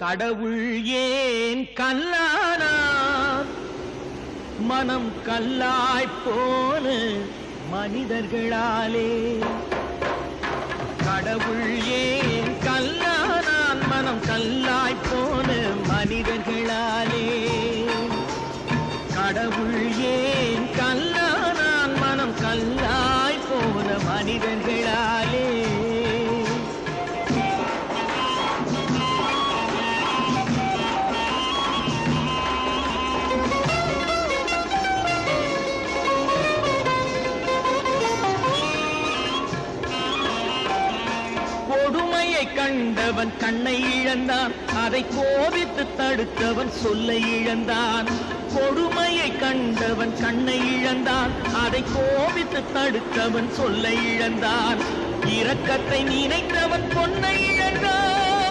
கடவுள் ஏன் கல்லானா மனம் கல்லாய் போன மனிதர்களாலே கடவுள் ஏன் கல்லானான் மனம் கல்லாய் போன மனிதர்களாலே கடவுள் ஏன் கல்லானான் மனம் கல்லாய் போன மனிதர்களாலே கொடுமையை கண்டவன் கண்ணை இழந்தான் அதை கோபித்து தடுத்தவன் சொல்லை இழந்தான் கொடுமையை கண்டவன் கண்ணை இழந்தான் அதை கோபித்து தடுத்தவன் சொல்லை இழந்தான் இரக்கத்தை நினைத்தவன் பொன்னை இழந்தான்